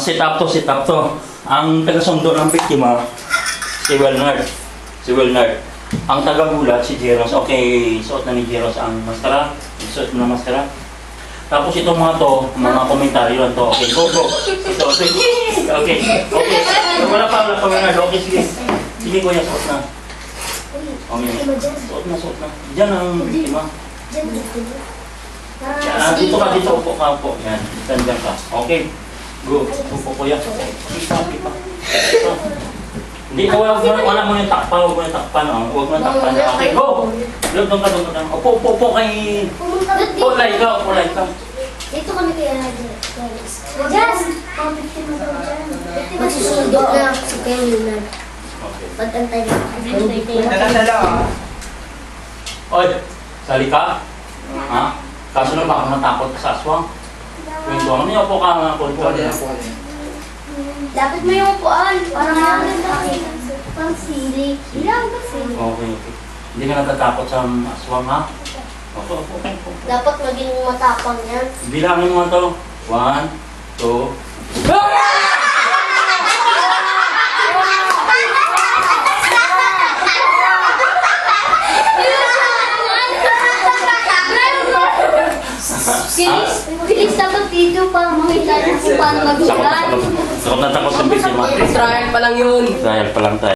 Sit up to. Ang taga-sundo ng biktima, si Wilnard. Ang taga-gulat, si Jeros. Okay, suot na ni Jeros ang maskara. Suot na maskara. Tapos itong mga to, mga komentaryo lang to. Okay, go. Okay. Wala pa, Wilnard. Okay, sige. Sige, kuya, suot na. Okay, suot na. Diyan ang biktima. Dito ka, upo ka. Yan, dyan ka. Okay. Go, upo kuya. Kita. Hindi ka, wala mo yung takpan. Huwag mo yung takpan. Okay, go! Doon ka. Upo kay... Pulay ka. Dito kami kaya Jazz! Magsusundo na si Kuya Wilnard. Pag-antay na. Oy, sali ka? Ha? Kaso lang baka matakot ka sa aswang. Kwento ano niya po ka nga po. Dapat may upuan. Parang pang sili. Ilang kasi. Okay. Hindi ka natatakot sa aswang, ha? Opo. Dapat maging matapang yan. Bilangin mo to. 1, 2... Bilis dapat dito para makita kung paano mag-ulan. Takot na takot sa biktima. Trial pa lang yun. Trial pa lang tayo.